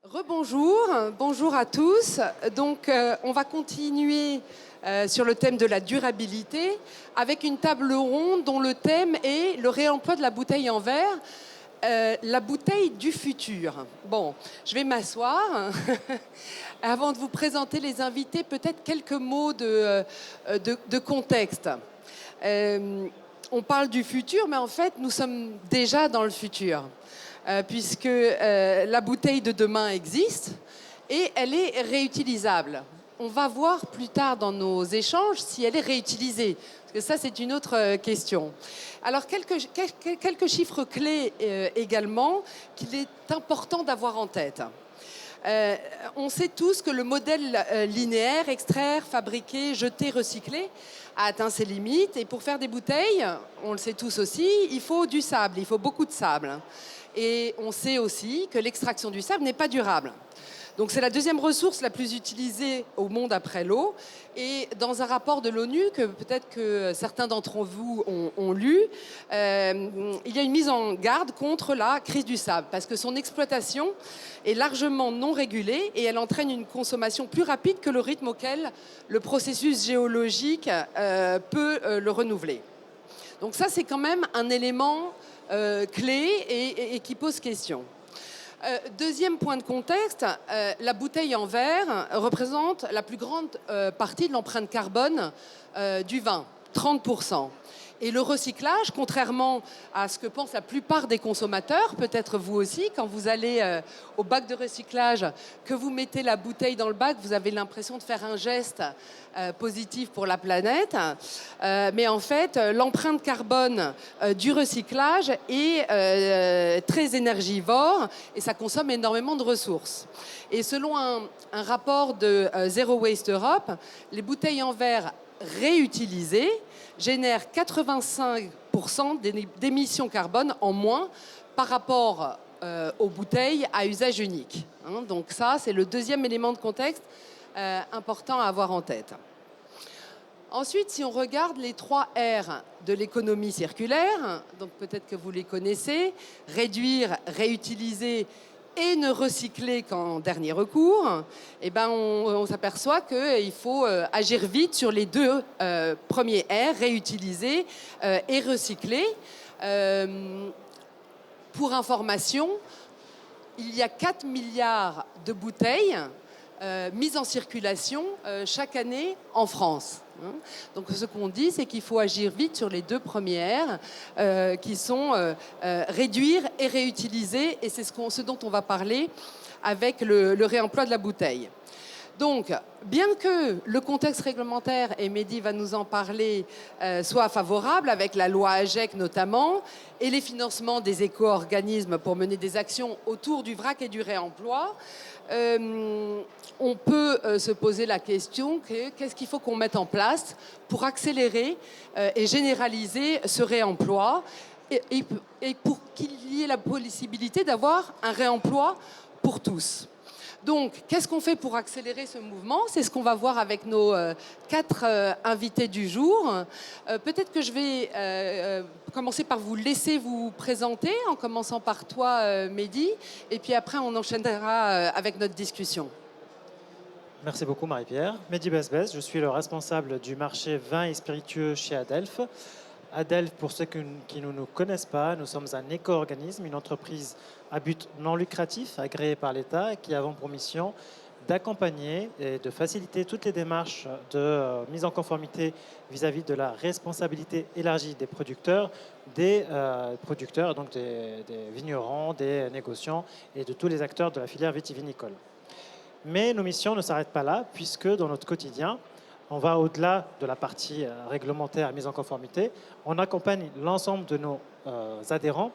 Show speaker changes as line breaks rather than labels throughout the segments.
Rebonjour, bonjour à tous. Donc, on va continuer sur le thème de la durabilité avec une table ronde dont le thème est le réemploi de la bouteille en verre, la bouteille du futur. Bon, je vais m'asseoir. Avant de vous présenter les invités, peut-être quelques mots de contexte. On parle du futur, mais en fait, nous sommes déjà dans le futur. Puisque la bouteille de demain existe et elle est réutilisable. On va voir plus tard dans nos échanges si elle est réutilisée, parce que ça, c'est une autre question. Alors, quelques chiffres clés également qu'il est important d'avoir en tête. On sait tous que le modèle linéaire, extraire, fabriquer, jeter, recycler, a atteint ses limites. Et pour faire des bouteilles, on le sait tous aussi, il faut du sable, il faut beaucoup de sable. Et on sait aussi que l'extraction du sable n'est pas durable. Donc c'est la deuxième ressource la plus utilisée au monde après l'eau. Et dans un rapport de l'ONU, que peut-être que certains d'entre vous ont lu, il y a une mise en garde contre la crise du sable, parce que son exploitation est largement non régulée et elle entraîne une consommation plus rapide que le rythme auquel le processus géologique peut le renouveler. Donc ça, c'est quand même un élément clé et qui pose question. Deuxième point de contexte, la bouteille en verre représente la plus grande partie de l'empreinte carbone du vin, 30%. Et le recyclage, contrairement à ce que pensent la plupart des consommateurs, peut-être vous aussi, quand vous allez au bac de recyclage, que vous mettez la bouteille dans le bac, vous avez l'impression de faire un geste positif pour la planète. Mais en fait, l'empreinte carbone du recyclage est très énergivore et ça consomme énormément de ressources. Et selon un rapport de Zero Waste Europe, les bouteilles en verre réutilisées génèrent 85% d'émissions carbone en moins par rapport aux bouteilles à usage unique. Donc ça, c'est le deuxième élément de contexte important à avoir en tête. Ensuite, si on regarde les 3 R de l'économie circulaire, donc peut-être que vous les connaissez, réduire, réutiliser et ne recycler qu'en dernier recours, eh ben on s'aperçoit qu'il faut agir vite sur les 2 premiers R, réutiliser et recycler. Pour information, il y a 4 milliards de bouteilles mises en circulation chaque année en France. Donc ce qu'on dit, c'est qu'il faut agir vite sur les 2 premières qui sont réduire et réutiliser, et c'est ce dont on va parler avec le réemploi de la bouteille. Donc, bien que le contexte réglementaire, et Mehdi va nous en parler, soit favorable, avec la loi AGEC notamment, et les financements des éco-organismes pour mener des actions autour du vrac et du réemploi, on peut se poser la question qu'est-ce qu'il faut qu'on mette en place pour accélérer et généraliser ce réemploi et pour qu'il y ait la possibilité d'avoir un réemploi pour tous. Donc, qu'est-ce qu'on fait pour accélérer ce mouvement? C'est ce qu'on va voir avec nos 4 invités du jour. Peut-être que je vais commencer par vous laisser vous présenter, en commençant par toi, Mehdi, et puis après, on enchaînera avec notre discussion.
Merci beaucoup Marie-Pierre. Mehdi Besbes, je suis le responsable du marché vin et spiritueux chez Adelph. Adelph, pour ceux qui ne nous connaissent pas, nous sommes un éco-organisme, une entreprise à but non lucratif agréée par l'État qui avons pour mission d'accompagner et de faciliter toutes les démarches de mise en conformité vis-à-vis de la responsabilité élargie des producteurs, donc des vignerons, des négociants et de tous les acteurs de la filière vitivinicole. Mais nos missions ne s'arrêtent pas là, puisque dans notre quotidien, on va au-delà de la partie réglementaire mise en conformité. On accompagne l'ensemble de nos adhérents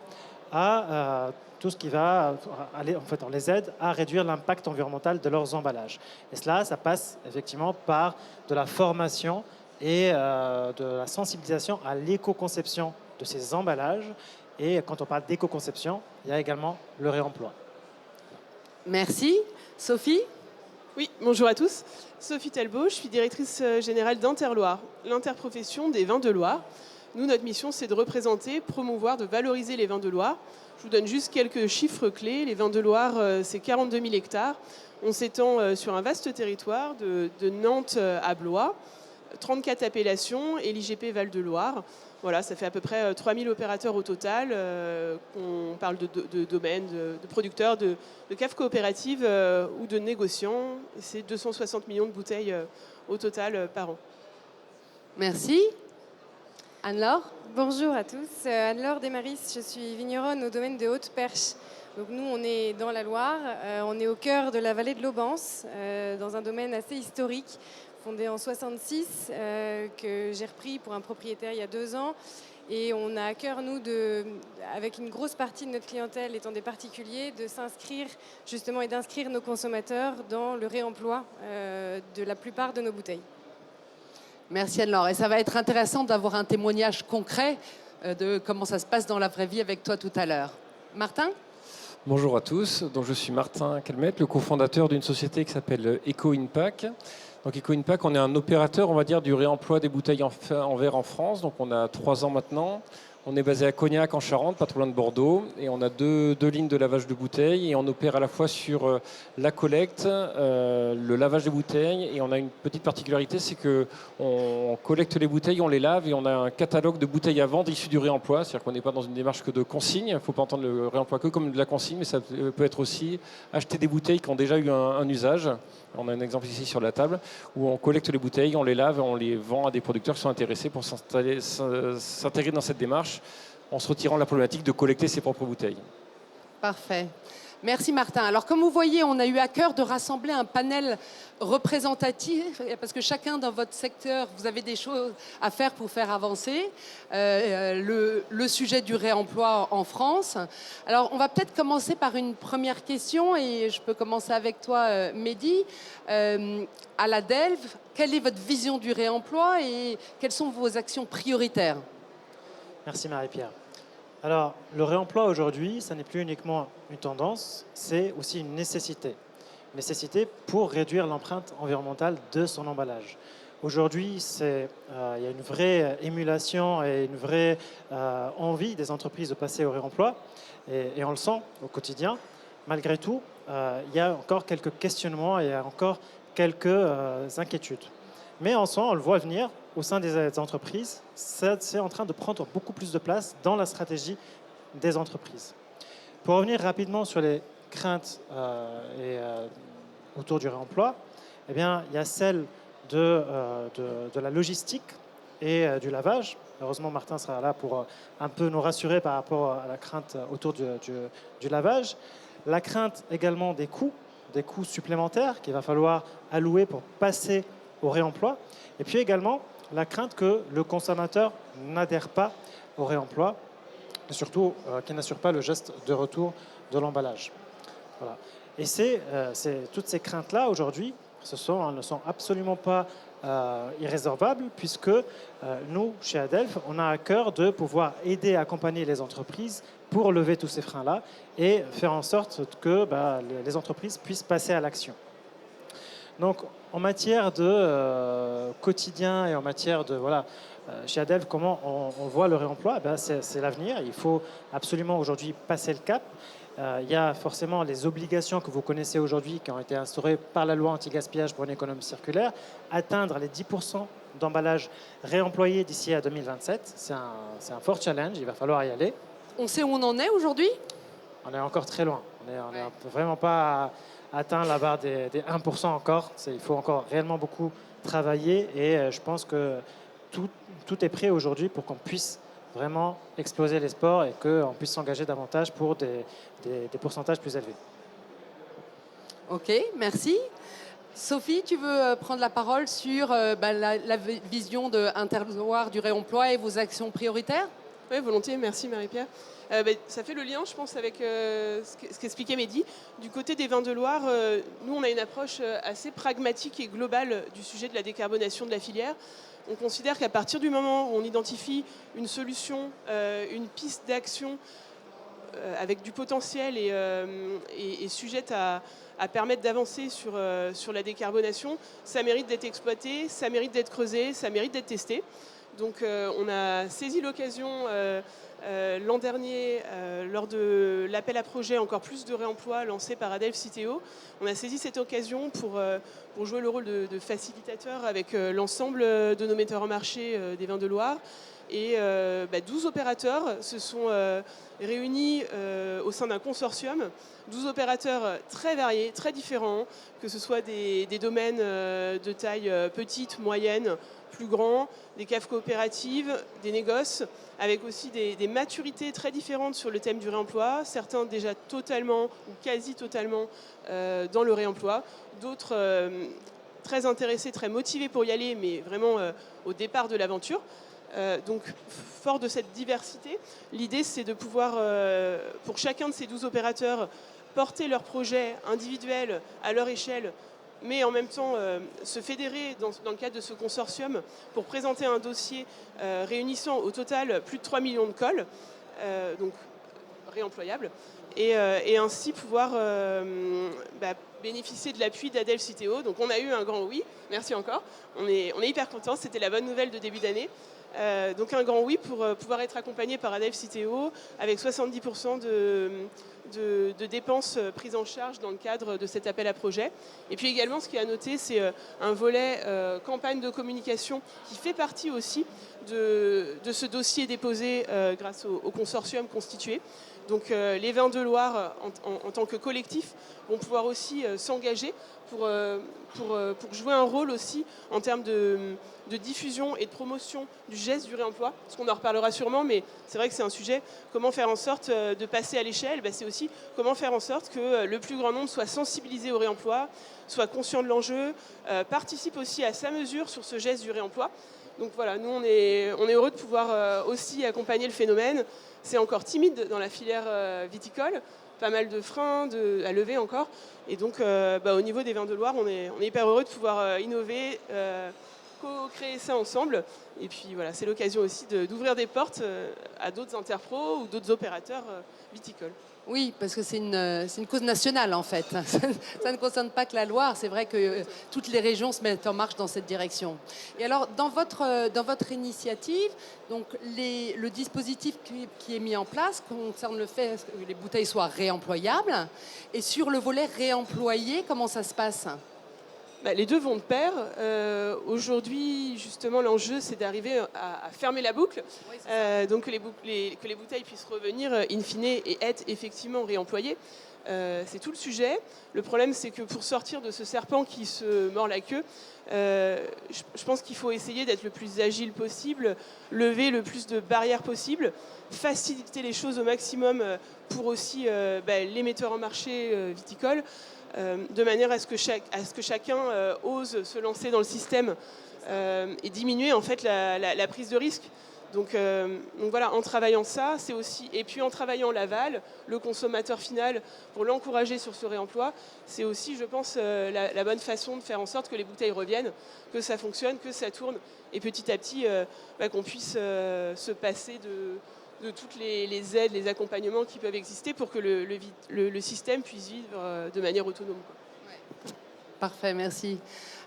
à tout ce qui va aller, en fait, on les aide à réduire l'impact environnemental de leurs emballages. Et cela, ça passe effectivement par de la formation et de la sensibilisation à l'éco-conception de ces emballages. Et quand on parle d'éco-conception, il y a également le réemploi.
Merci. Sophie?
Oui, bonjour à tous. Sophie Telbaud, je suis directrice générale d'Interloire, l'interprofession des vins de Loire. Nous, notre mission, c'est de représenter, promouvoir, de valoriser les vins de Loire. Je vous donne juste quelques chiffres clés. Les vins de Loire, c'est 42 000 hectares. On s'étend sur un vaste territoire de Nantes à Blois, 34 appellations et l'IGP Val-de-Loire. Voilà, ça fait à peu près 3 000 opérateurs au total. On parle de domaines, de producteurs, de caves coopératives ou de négociants. C'est 260 millions de bouteilles au total par an.
Merci. Anne-Laure?
Bonjour à tous, Anne-Laure Desmaris, je suis vigneronne au domaine de Haute-Perche. Donc nous, on est dans la Loire, on est au cœur de la vallée de l'Aubance, dans un domaine assez historique, fondé en 66, que j'ai repris pour un propriétaire il y a 2 ans. Et on a à cœur, nous, avec une grosse partie de notre clientèle étant des particuliers, de s'inscrire justement et d'inscrire nos consommateurs dans le réemploi de la plupart de nos bouteilles.
Merci Anne-Laure. Et ça va être intéressant d'avoir un témoignage concret de comment ça se passe dans la vraie vie avec toi tout à l'heure. Martin?
Bonjour à tous, donc je suis Martin Calmette, le cofondateur d'une société qui s'appelle Eco-Impact. Donc Eco-Impact, on est un opérateur, on va dire, du réemploi des bouteilles en verre en France. Donc on a 3 ans maintenant. On est basé à Cognac en Charente, pas trop loin de Bordeaux, et on a deux lignes de lavage de bouteilles et on opère à la fois sur la collecte, le lavage des bouteilles, et on a une petite particularité, c'est qu'on collecte les bouteilles, on les lave et on a un catalogue de bouteilles à vendre issues du réemploi, c'est-à-dire qu'on n'est pas dans une démarche que de consigne, il ne faut pas entendre le réemploi que comme de la consigne, mais ça peut être aussi acheter des bouteilles qui ont déjà eu un usage. On a un exemple ici sur la table où on collecte les bouteilles, on les lave et on les vend à des producteurs qui sont intéressés pour s'intégrer dans cette démarche en se retirant de la problématique de collecter ses propres bouteilles.
Parfait. Merci Martin. Alors comme vous voyez, on a eu à cœur de rassembler un panel représentatif parce que chacun dans votre secteur, vous avez des choses à faire pour faire avancer le sujet du réemploi en France. Alors on va peut-être commencer par une première question et je peux commencer avec toi Mehdi. À la DELV, quelle est votre vision du réemploi et quelles sont vos actions prioritaires?
Merci Marie-Pierre. Alors, le réemploi aujourd'hui, ça n'est plus uniquement une tendance, c'est aussi une nécessité. Une nécessité pour réduire l'empreinte environnementale de son emballage. Aujourd'hui, il y a une vraie émulation et une vraie envie des entreprises de passer au réemploi, et on le sent au quotidien. Malgré tout, il y a encore quelques questionnements et il y a encore quelques inquiétudes. Mais en soi, on le voit venir au sein des entreprises, c'est en train de prendre beaucoup plus de place dans la stratégie des entreprises. Pour revenir rapidement sur les craintes autour du réemploi, eh bien, il y a celle de la logistique et du lavage. Heureusement, Martin sera là pour un peu nous rassurer par rapport à la crainte autour du lavage. La crainte également des coûts supplémentaires qu'il va falloir allouer pour passer au réemploi. Et puis également, la crainte que le consommateur n'adhère pas au réemploi, et surtout qu'il n'assure pas le geste de retour de l'emballage. Voilà. Et toutes ces craintes-là, aujourd'hui, ne sont absolument pas irrésorbables, puisque nous, chez Adelph, on a à cœur de pouvoir aider, accompagner les entreprises pour lever tous ces freins-là et faire en sorte que les entreprises puissent passer à l'action. Donc, en matière de quotidien et en matière de, chez Adelph, comment on voit le réemploi, c'est l'avenir. Il faut absolument aujourd'hui passer le cap. Il y a forcément les obligations que vous connaissez aujourd'hui qui ont été instaurées par la loi anti-gaspillage pour une économie circulaire, atteindre les 10% d'emballage réemployé d'ici à 2027. C'est un fort challenge, il va falloir y aller.
On sait où on en est aujourd'hui?
On est encore très loin. On n'est vraiment pas atteint la barre des 1% encore. Il faut encore réellement beaucoup travailler et je pense que tout est prêt aujourd'hui pour qu'on puisse vraiment exploser les sports et qu'on puisse s'engager davantage pour des pourcentages plus élevés.
Ok, merci. Sophie, tu veux prendre la parole sur la vision de Interloire du réemploi et vos actions prioritaires?
Oui, volontiers, merci Marie-Pierre. Ça fait le lien, je pense, avec ce qu'expliquait Mehdi. Du côté des vins de Loire, nous, on a une approche assez pragmatique et globale du sujet de la décarbonation de la filière. On considère qu'à partir du moment où on identifie une solution, une piste d'action avec du potentiel et sujette à permettre d'avancer sur la décarbonation, ça mérite d'être exploité, ça mérite d'être creusé, ça mérite d'être testé. Donc on a saisi l'occasion l'an dernier, lors de l'appel à projet Encore plus de réemploi lancé par Adelph Citeo. On a saisi cette occasion pour jouer le rôle de facilitateur avec l'ensemble de nos metteurs en marché des vins de Loire. Et 12 opérateurs se sont réunis au sein d'un consortium, 12 opérateurs très variés, très différents, que ce soit des domaines de taille petite, moyenne, plus grand, des caves coopératives, des négoces, avec aussi des maturités très différentes sur le thème du réemploi, certains déjà totalement ou quasi totalement dans le réemploi, d'autres très intéressés, très motivés pour y aller, mais vraiment au départ de l'aventure. Donc, fort de cette diversité, l'idée c'est de pouvoir, pour chacun de ces 12 opérateurs, porter leur projet individuel à leur échelle, mais en même temps se fédérer dans le cadre de ce consortium pour présenter un dossier réunissant au total plus de 3 millions de cols, donc réemployables, et ainsi pouvoir bénéficier de l'appui d'Adelph Citeo. Donc on a eu un grand oui, merci encore, on est hyper contents, c'était la bonne nouvelle de début d'année. Donc un grand oui pour pouvoir être accompagné par Adelph Citeo avec 70% de dépenses prises en charge dans le cadre de cet appel à projet. Et puis également, ce qui est à noter, c'est un volet campagne de communication qui fait partie aussi de ce dossier déposé grâce au consortium constitué. Donc les vins de Loire, en tant que collectif, vont pouvoir aussi s'engager pour jouer un rôle aussi en termes de diffusion et de promotion du geste du réemploi, parce qu'on en reparlera sûrement, mais c'est vrai que c'est un sujet, comment faire en sorte de passer à l'échelle, c'est aussi comment faire en sorte que le plus grand nombre soit sensibilisé au réemploi, soit conscient de l'enjeu, participe aussi à sa mesure sur ce geste du réemploi. Donc voilà, nous on est heureux de pouvoir aussi accompagner le phénomène. C'est encore timide dans la filière viticole, pas mal de freins à lever encore. Et donc au niveau des vins de Loire, on est hyper heureux de pouvoir innover, co-créer ça ensemble. Et puis voilà, c'est l'occasion aussi d'ouvrir des portes à d'autres interpros ou d'autres opérateurs viticoles.
Oui, parce que c'est une cause nationale en fait. Ça ne concerne pas que la Loire. C'est vrai que toutes les régions se mettent en marche dans cette direction. Et alors, dans votre initiative, donc le dispositif qui est mis en place concerne le fait que les bouteilles soient réemployables. Et sur le volet réemployé, comment ça se passe ?
Les deux vont de pair. Aujourd'hui, justement, l'enjeu, c'est d'arriver à fermer la boucle, oui, donc que les bouteilles puissent revenir in fine et être effectivement réemployées. C'est tout le sujet. Le problème, c'est que pour sortir de ce serpent qui se mord la queue, je pense qu'il faut essayer d'être le plus agile possible, lever le plus de barrières possible, faciliter les choses au maximum pour aussi les metteurs en marché viticoles, de manière à ce que chacun ose se lancer dans le système et diminuer en fait la prise de risque. Donc voilà, en travaillant ça, c'est aussi, et puis en travaillant l'aval, le consommateur final, pour l'encourager sur ce réemploi, c'est aussi, je pense, la bonne façon de faire en sorte que les bouteilles reviennent, que ça fonctionne, que ça tourne, et petit à petit, qu'on puisse se passer de toutes les aides, les accompagnements qui peuvent exister pour que le système puisse vivre de manière autonome.
Ouais. Parfait, merci.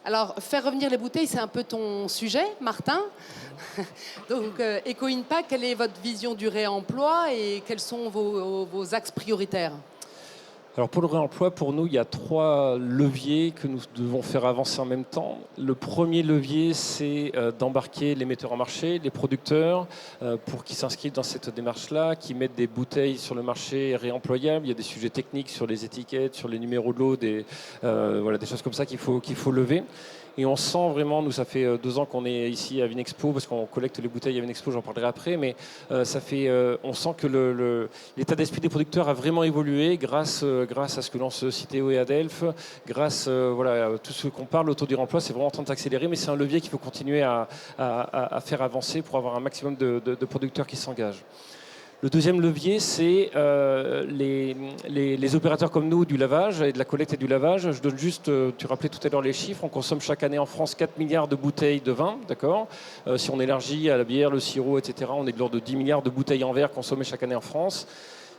Alors, faire revenir les bouteilles, c'est un peu ton sujet, Martin. Donc, Eco-Impact, quelle est votre vision du réemploi et quels sont vos axes prioritaires ?
Alors pour le réemploi, pour nous, il y a 3 leviers que nous devons faire avancer en même temps. Le premier levier, c'est d'embarquer les metteurs en marché, les producteurs, pour qu'ils s'inscrivent dans cette démarche-là, qui mettent des bouteilles sur le marché réemployables. Il y a des sujets techniques sur les étiquettes, sur les numéros de l'eau, des choses comme ça qu'il faut lever. Et on sent vraiment, nous ça fait 2 ans qu'on est ici à Vinexpo, parce qu'on collecte les bouteilles à Vinexpo, j'en parlerai après, mais on sent que l'état d'esprit des producteurs a vraiment évolué grâce à ce que lance Citeo et Adelph, grâce à tout ce qu'on parle autour du réemploi, c'est vraiment en train de s'accélérer, mais c'est un levier qu'il faut continuer à faire avancer pour avoir un maximum de producteurs qui s'engagent. Le deuxième levier, c'est les opérateurs comme nous du lavage et de la collecte et du lavage. Je donne juste, tu rappelais tout à l'heure les chiffres, on consomme chaque année en France 4 milliards de bouteilles de vin, d'accord ? Si on élargit à la bière, le sirop, etc., on est de l'ordre de 10 milliards de bouteilles en verre consommées chaque année en France.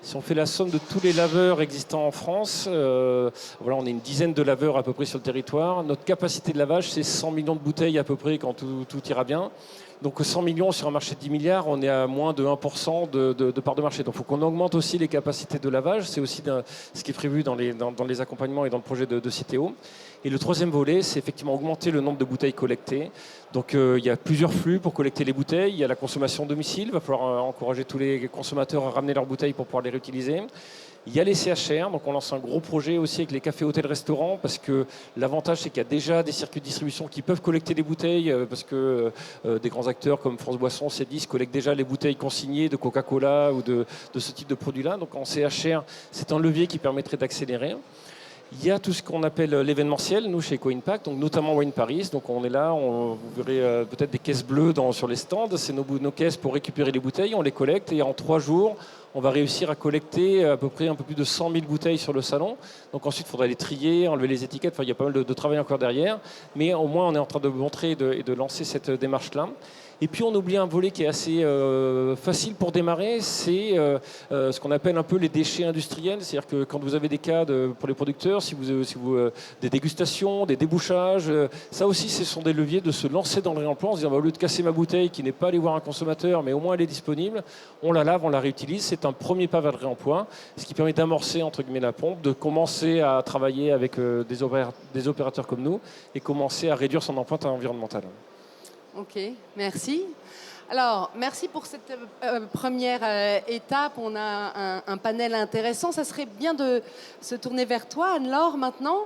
Si on fait la somme de tous les laveurs existants en France, on est une dizaine de laveurs à peu près sur le territoire. Notre capacité de lavage, c'est 100 millions de bouteilles à peu près quand tout ira bien. Donc 100 millions sur un marché de 10 milliards, on est à moins de 1% de part de marché. Donc il faut qu'on augmente aussi les capacités de lavage. C'est aussi ce qui est prévu dans les accompagnements et dans le projet de Citeo. Et le troisième volet, c'est effectivement augmenter le nombre de bouteilles collectées. Donc il y a plusieurs flux pour collecter les bouteilles. Il y a la consommation domicile. Il va falloir encourager tous les consommateurs à ramener leurs bouteilles pour pouvoir les réutiliser. Il y a les CHR, donc on lance un gros projet aussi avec les cafés, hôtels, restaurants, parce que l'avantage c'est qu'il y a déjà des circuits de distribution qui peuvent collecter les bouteilles, parce que des grands acteurs comme France Boisson, C10 collectent déjà les bouteilles consignées de Coca-Cola ou de ce type de produits-là. Donc en CHR, c'est un levier qui permettrait d'accélérer. Il y a tout ce qu'on appelle l'événementiel, nous chez EcoImpact, donc notamment Wine Paris. Donc on est là, vous verrez peut-être des caisses bleues sur les stands. C'est nos caisses pour récupérer les bouteilles, on les collecte et en 3 jours, on va réussir à collecter à peu près un peu plus de 100 000 bouteilles sur le salon. Donc ensuite, il faudra les trier, enlever les étiquettes. Enfin, il y a pas mal de travail encore derrière. Mais au moins, on est en train de montrer et de lancer cette démarche-là. Et puis on oublie un volet qui est assez facile pour démarrer, c'est ce qu'on appelle un peu les déchets industriels. C'est-à-dire que quand vous avez des cas pour les producteurs, des dégustations, des débouchages, ça aussi ce sont des leviers de se lancer dans le réemploi en se disant au lieu de casser ma bouteille qui n'est pas allée voir un consommateur, mais au moins elle est disponible, on la lave, on la réutilise. C'est un premier pas vers le réemploi, ce qui permet d'amorcer entre guillemets la pompe, de commencer à travailler avec des opérateurs comme nous et commencer à réduire son empreinte environnementale.
Ok, merci. Alors, merci pour cette première étape. On a un panel intéressant. Ça serait bien de se tourner vers toi, Anne-Laure, maintenant,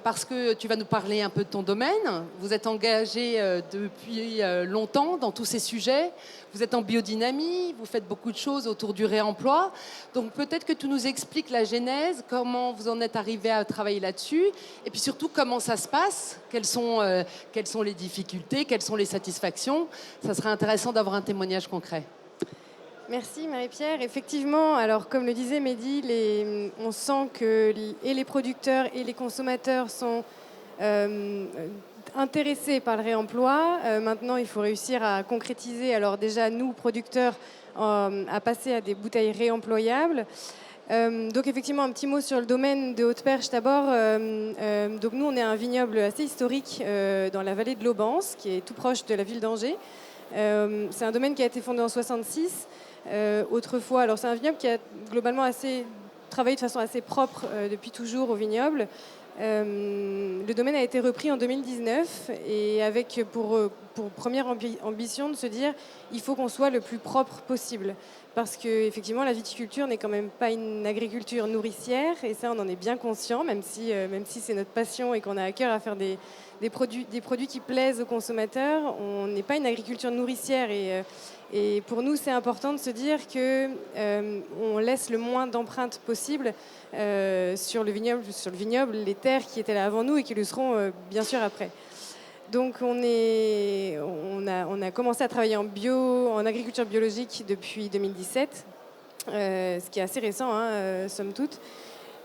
parce que tu vas nous parler un peu de ton domaine. Vous êtes engagée depuis longtemps dans tous ces sujets. Vous êtes en biodynamie, vous faites beaucoup de choses autour du réemploi. Donc peut-être que tu nous expliques la genèse, comment vous en êtes arrivé à travailler là-dessus, et puis surtout comment ça se passe, quelles sont les difficultés, quelles sont les satisfactions. Ça serait intéressant d'avoir un témoignage concret.
Merci Marie-Pierre. Effectivement, alors comme le disait Mehdi, on sent que et les producteurs et les consommateurs sont intéressés par le réemploi. Maintenant, il faut réussir à concrétiser, alors déjà nous, producteurs, à passer à des bouteilles réemployables. Donc effectivement, un petit mot sur le domaine de Haute-Perche d'abord. Donc nous, on est un vignoble assez historique dans la vallée de l'Aubance, qui est tout proche de la ville d'Angers. C'est un domaine qui a été fondé en 1966. Autrefois, alors c'est un vignoble qui a globalement travaillé de façon assez propre depuis toujours au vignoble. Le domaine a été repris en 2019 et avec pour première ambition de se dire il faut qu'on soit le plus propre possible. Parce qu'effectivement, la viticulture n'est quand même pas une agriculture nourricière, et ça, on en est bien conscient, même si c'est notre passion et qu'on a à cœur à faire des produits qui plaisent aux consommateurs. On n'est pas une agriculture nourricière, et pour nous, c'est important de se dire qu'on laisse le moins d'empreintes possible sur le vignoble, les terres qui étaient là avant nous et qui le seront bien sûr après. Donc on a commencé à travailler en agriculture biologique depuis 2017, ce qui est assez récent, somme toute.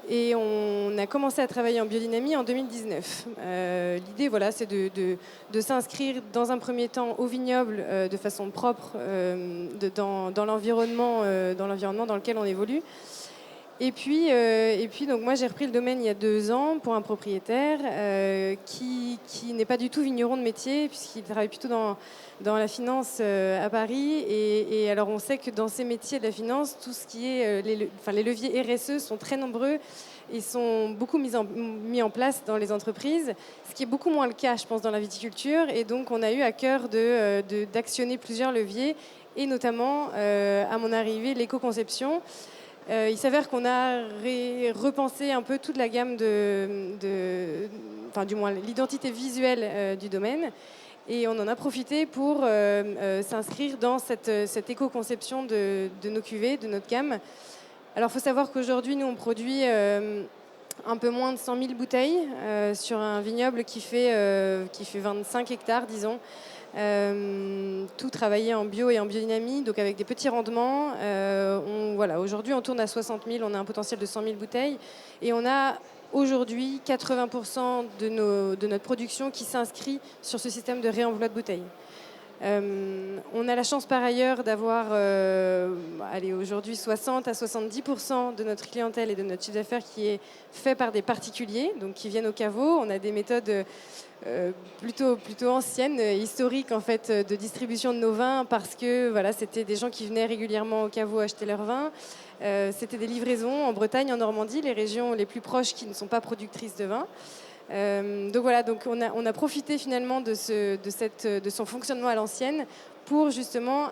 Et on a commencé à travailler en biodynamie en 2019. L'idée, voilà, c'est de s'inscrire dans un premier temps au vignoble de façon propre dans l'environnement dans lequel on évolue. Et puis donc moi j'ai repris le domaine il y a 2 ans pour un propriétaire qui n'est pas du tout vigneron de métier puisqu'il travaille plutôt dans la finance à Paris. Et alors on sait que dans ces métiers de la finance, tout ce qui est les leviers RSE sont très nombreux et sont beaucoup mis en place dans les entreprises, ce qui est beaucoup moins le cas, je pense, dans la viticulture. Et donc on a eu à cœur d'actionner plusieurs leviers et notamment à mon arrivée l'éco-conception. Il s'avère qu'on a repensé un peu toute la gamme du moins l'identité visuelle du domaine, et on en a profité pour s'inscrire dans cette éco-conception de nos cuvées, de notre gamme. Alors il faut savoir qu'aujourd'hui, nous, on produit un peu moins de 100 000 bouteilles sur un vignoble qui fait 25 hectares, disons. Tout travaillé en bio et en biodynamie, donc avec des petits rendements. Aujourd'hui, on tourne à 60 000, on a un potentiel de 100 000 bouteilles. Et on a aujourd'hui 80% de notre production qui s'inscrit sur ce système de réemploi de bouteilles. On a la chance par ailleurs d'avoir aujourd'hui 60 à 70% de notre clientèle et de notre chiffre d'affaires qui est fait par des particuliers, donc qui viennent au caveau. On a des méthodes plutôt anciennes, historiques en fait, de distribution de nos vins, parce que voilà, c'était des gens qui venaient régulièrement au caveau acheter leur vin. C'était des livraisons en Bretagne, en Normandie, les régions les plus proches qui ne sont pas productrices de vin. Donc voilà, donc on a profité finalement de son fonctionnement à l'ancienne pour justement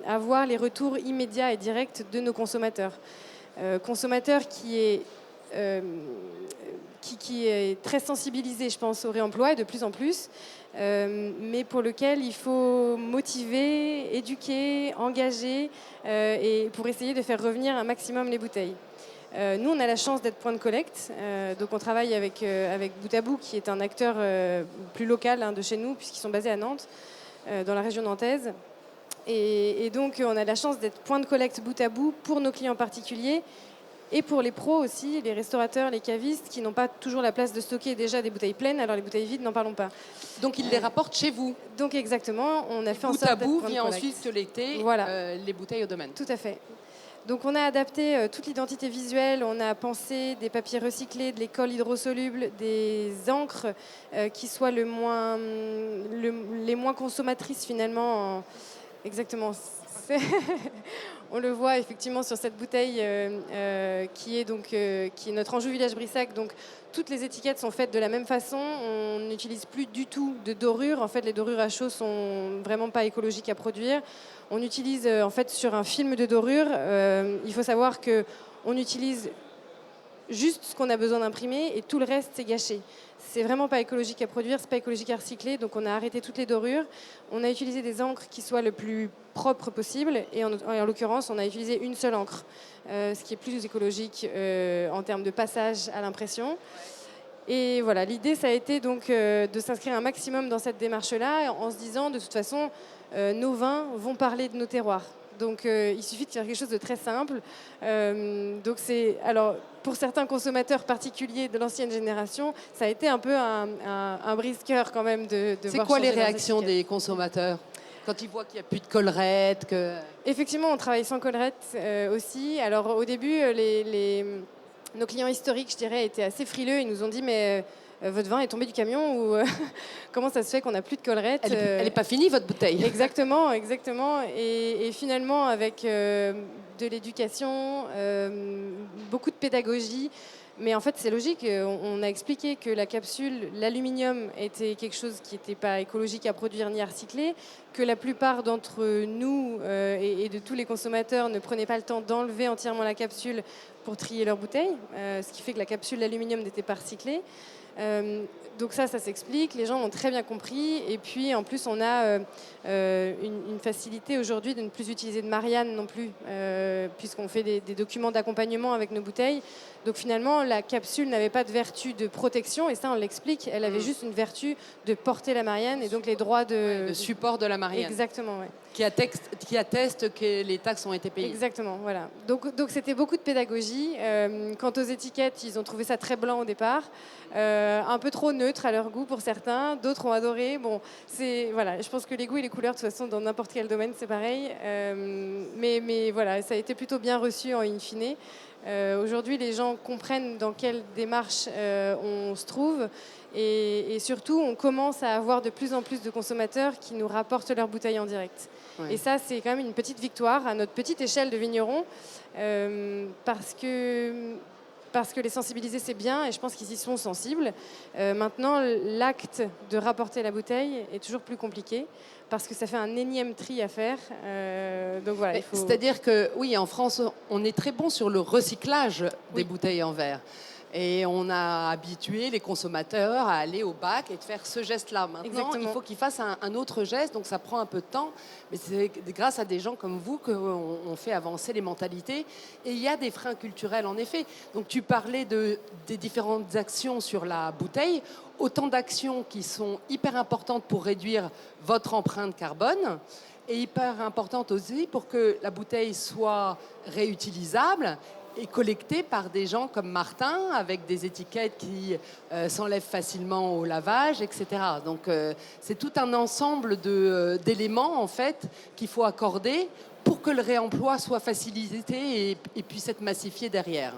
avoir les retours immédiats et directs de nos consommateurs. Consommateurs qui est très sensibilisé, je pense, au réemploi et de plus en plus, mais pour lequel il faut motiver, éduquer, engager et pour essayer de faire revenir un maximum les bouteilles. Nous, on a la chance d'être point de collecte, donc on travaille avec Bout à Bout, qui est un acteur plus local de chez nous, puisqu'ils sont basés à Nantes, dans la région nantaise. Et donc, on a la chance d'être point de collecte Bout à Bout pour nos clients particuliers et pour les pros aussi, les restaurateurs, les cavistes, qui n'ont pas toujours la place de stocker déjà des bouteilles pleines, alors les bouteilles vides, n'en parlons pas.
Donc ils les rapportent chez vous.
Donc exactement, on a fait en
Bout
sorte
à
d'être
Bout
point de
vient
collecte.
ensuite collecter les bouteilles au domaine.
Tout à fait. Donc on a adapté toute l'identité visuelle, on a pensé des papiers recyclés, de l'école hydrosoluble, des encres qui soient les moins consommatrices finalement. Exactement. On le voit effectivement sur cette bouteille qui est notre Anjou Village Brissac. Donc toutes les étiquettes sont faites de la même façon. On n'utilise plus du tout de dorures. En fait, les dorures à chaud sont vraiment pas écologiques à produire. On utilise en fait sur un film de dorure. Il faut savoir que on utilise juste ce qu'on a besoin d'imprimer et tout le reste c'est gâché. C'est vraiment pas écologique à produire, c'est pas écologique à recycler, donc on a arrêté toutes les dorures. On a utilisé des encres qui soient le plus propres possible et en l'occurrence on a utilisé une seule encre, ce qui est plus écologique en termes de passage à l'impression. Et voilà, l'idée ça a été donc de s'inscrire un maximum dans cette démarche-là en se disant de toute façon nos vins vont parler de nos terroirs. Donc il suffit de faire quelque chose de très simple. Alors pour certains consommateurs particuliers de l'ancienne génération, ça a été un peu un brise-cœur quand même de
C'est
voir
quoi les
changer leurs
réactions
étiquettes.
des consommateurs quand ils voient qu'il n'y a plus de collerette que...
Effectivement, on travaille sans collerette aussi. Alors au début, nos clients historiques, je dirais, étaient assez frileux. Ils nous ont dit mais votre vin est tombé du camion ou comment ça se fait qu'on n'a plus de collerette
Elle n'est pas finie, votre bouteille.
Exactement. Et finalement, avec de l'éducation, beaucoup de pédagogie, mais en fait, c'est logique. On a expliqué que la capsule, l'aluminium, était quelque chose qui n'était pas écologique à produire ni à recycler, que la plupart d'entre nous et de tous les consommateurs ne prenaient pas le temps d'enlever entièrement la capsule pour trier leurs bouteilles, ce qui fait que la capsule d'aluminium n'était pas recyclée. Donc ça s'explique, les gens ont très bien compris et puis en plus on a une facilité aujourd'hui de ne plus utiliser de Marianne non plus puisqu'on fait des documents d'accompagnement avec nos bouteilles. Donc finalement la capsule n'avait pas de vertu de protection et ça on l'explique, elle avait juste une vertu de porter la Marianne et donc les droits
Le support de la Marianne.
Exactement, ouais.
Qui atteste que les taxes ont été payées.
Exactement, voilà. Donc c'était beaucoup de pédagogie. Quant aux étiquettes, ils ont trouvé ça très blanc au départ, un peu trop neutre à leur goût pour certains. D'autres ont adoré. Bon, voilà. Je pense que les goûts et les couleurs, de toute façon, dans n'importe quel domaine, c'est pareil. Mais voilà, ça a été plutôt bien reçu en in fine. Aujourd'hui, les gens comprennent dans quelle démarche on se trouve. Et surtout, on commence à avoir de plus en plus de consommateurs qui nous rapportent leurs bouteilles en direct. Ouais. Et ça, c'est quand même une petite victoire à notre petite échelle de vignerons, parce que les sensibiliser, c'est bien, et je pense qu'ils y sont sensibles. Maintenant, l'acte de rapporter la bouteille est toujours plus compliqué, parce que ça fait un énième tri à faire. Donc voilà,
C'est-à-dire que, oui, en France, on est très bon sur le recyclage des bouteilles en verre. Et on a habitué les consommateurs à aller au bac et de faire ce geste-là. Maintenant, exactement. Il faut qu'ils fassent un autre geste, donc ça prend un peu de temps. Mais c'est grâce à des gens comme vous qu'on fait avancer les mentalités. Et il y a des freins culturels, en effet. Donc tu parlais des différentes actions sur la bouteille. Autant d'actions qui sont hyper importantes pour réduire votre empreinte carbone. Et hyper importante aussi pour que la bouteille soit réutilisable est collecté par des gens comme Martin, avec des étiquettes qui s'enlèvent facilement au lavage, etc. Donc c'est tout un ensemble d'éléments en fait qu'il faut accorder pour que le réemploi soit facilité et puisse être massifié derrière.